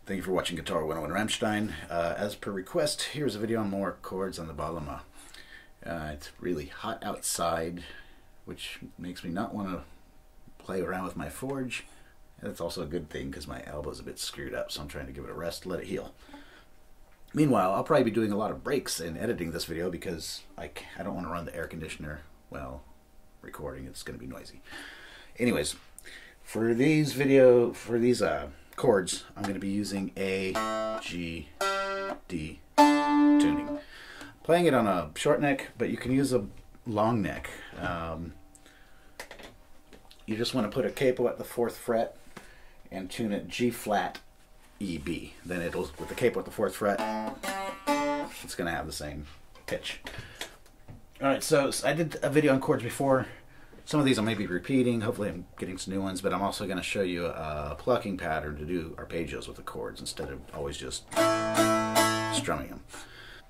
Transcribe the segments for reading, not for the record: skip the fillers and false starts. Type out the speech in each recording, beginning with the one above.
Thank you for watching Guitar 101 Rammstein. As per request, here's a video on more chords on the Baglama. It's really hot outside, which makes me not want to play around with my forge. That's also a good thing because my elbow's a bit screwed up, so I'm trying to give it a rest, let it heal. Meanwhile, I'll probably be doing a lot of breaks in editing this video because I don't want to run the air conditioner while recording. It's going to be noisy. Anyways, for these chords, I'm going to be using A, G, D tuning. Playing it on a short neck, but you can use a long neck. You just want to put a capo at the 4th fret and tune it G flat, E, B. Then it'll, with the capo at the 4th fret, it's going to have the same pitch. Alright, so I did a video on chords before. Some of these I may be repeating. Hopefully I'm getting some new ones, but I'm also going to show you a plucking pattern to do arpeggios with the chords instead of always just strumming them.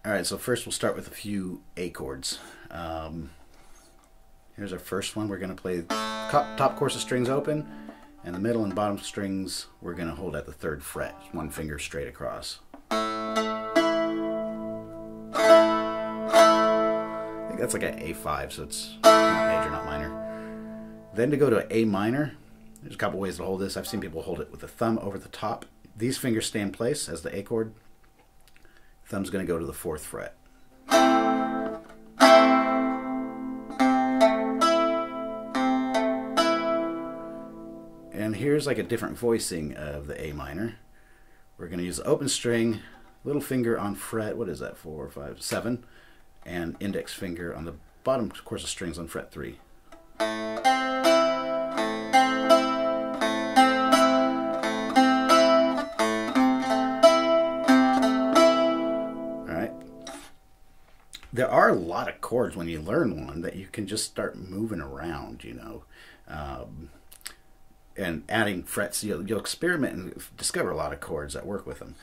Alright, so first we'll start with a few A chords. Here's our first one. We're going to play top course of strings open, and the middle and bottom strings we're going to hold at the 3rd fret, one finger straight across. I think that's like an A5, so it's not major, not minor. Then to go to A minor, there's a couple ways to hold this. I've seen people hold it with the thumb over the top. These fingers stay in place as the A chord. Thumb's going to go to the 4th fret. And here's like a different voicing of the A minor. We're going to use the open string, little finger on fret, what is that, 4, 5, 7, and index finger on the bottom course of strings on fret 3. Alright. There are a lot of chords when you learn one that you can just start moving around, you know. And adding frets, you'll experiment and discover a lot of chords that work with them.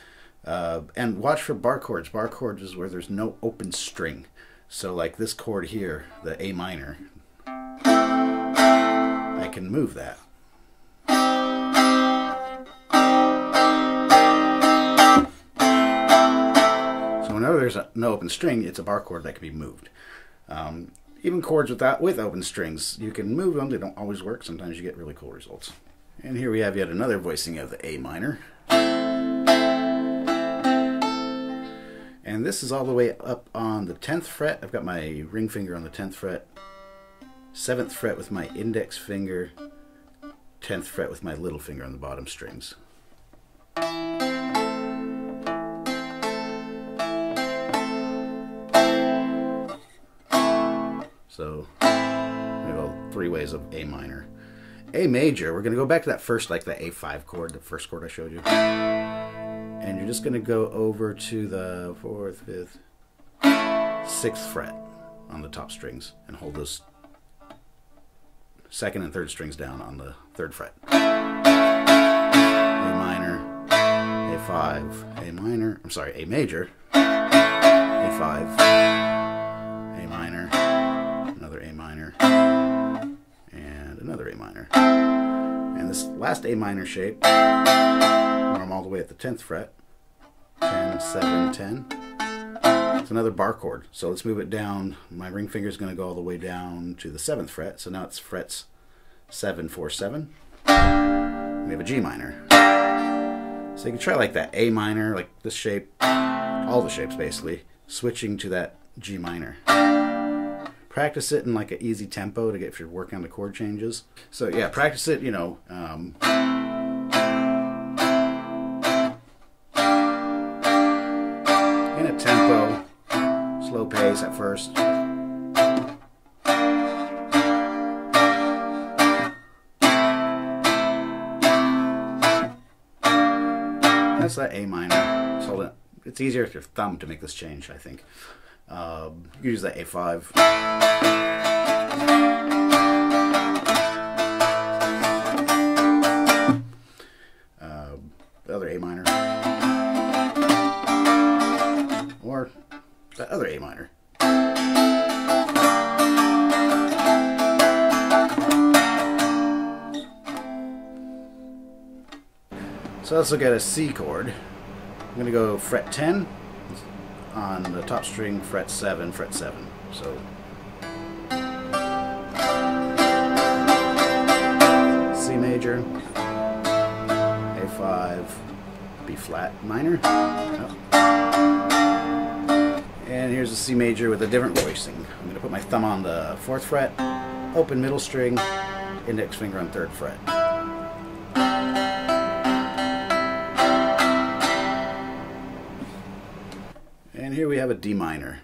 And watch for bar chords. Bar chords is where there's no open string. So like this chord here, the A minor, I can move that. So whenever there's no open string, it's a bar chord that can be moved. Even chords with open strings, you can move them. They don't always work. Sometimes you get really cool results. And here we have yet another voicing of the A minor. And this is all the way up on the 10th fret. I've got my ring finger on the 10th fret, 7th fret with my index finger, 10th fret with my little finger on the bottom strings. So, we go 3 ways of A minor. A major, we're going to go back to that first, like the A5 chord, the first chord I showed you. And you're just going to go over to the 4th, 5th, 6th fret on the top strings and hold those 2nd and 3rd strings down on the 3rd fret. A minor, A5, A minor, I'm sorry, A major, A5, A minor, another A minor, and another A minor. And this last A minor shape, where I'm all the way at the 10th fret, 10, 7, 10, it's another bar chord. So let's move it down. My ring finger is going to go all the way down to the 7th fret, so now it's frets 7, 4, 7. We have a G minor. So you can try like that A minor, like this shape, all the shapes basically, switching to that G minor. Practice it in like an easy tempo to get if you're working on the chord changes. So yeah, practice it, you know, in a tempo, slow pace at first. That's that A minor. So it's easier with your thumb to make this change, I think. You use that A5. The other A minor. Or the other A minor. So let's look at a C chord. I'm going to go fret 10 on the top string, fret 7, fret 7. So C major, A5, B flat minor. And here's a C major with a different voicing. I'm going to put my thumb on the 4th fret, open middle string, index finger on 3rd fret. And here we have a D minor.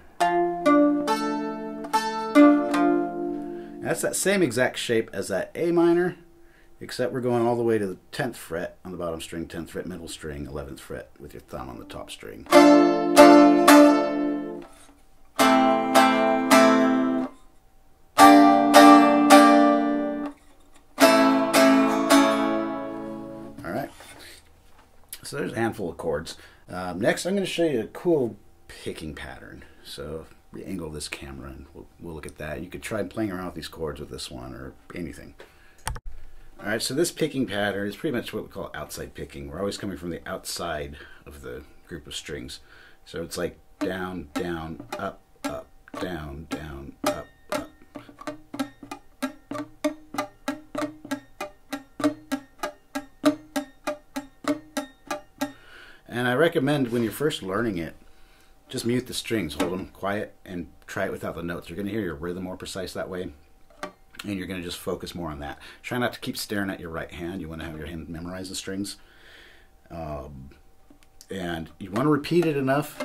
That's that same exact shape as that A minor, except we're going all the way to the 10th fret on the bottom string, 10th fret middle string, 11th fret with your thumb on the top string. Alright, so there's a handful of chords. Next I'm going to show you a cool picking pattern. So we angle this camera and we'll look at that. You could try playing around with these chords with this one or anything. Alright, so this picking pattern is pretty much what we call outside picking. We're always coming from the outside of the group of strings. So it's like down, down, up, up, down, down, up, up. And I recommend when you're first learning it, just mute the strings, hold them quiet, and try it without the notes. You're going to hear your rhythm more precise that way, and you're going to just focus more on that. Try not to keep staring at your right hand. You want to have your hand memorize the strings. And you want to repeat it enough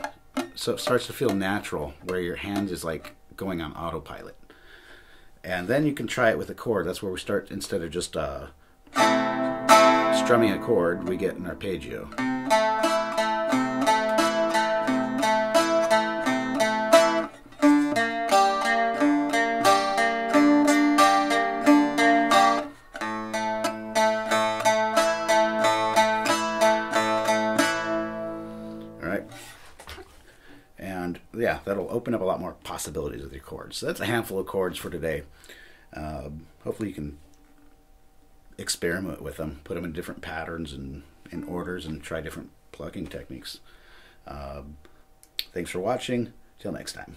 so it starts to feel natural, where your hand is like going on autopilot. And then you can try it with a chord. That's where we start. Instead of just strumming a chord, we get an arpeggio. And yeah, that'll open up a lot more possibilities with your chords. So that's a handful of chords for today. Hopefully you can experiment with them, put them in different patterns and in orders, and try different plucking techniques. Thanks for watching. Till next time.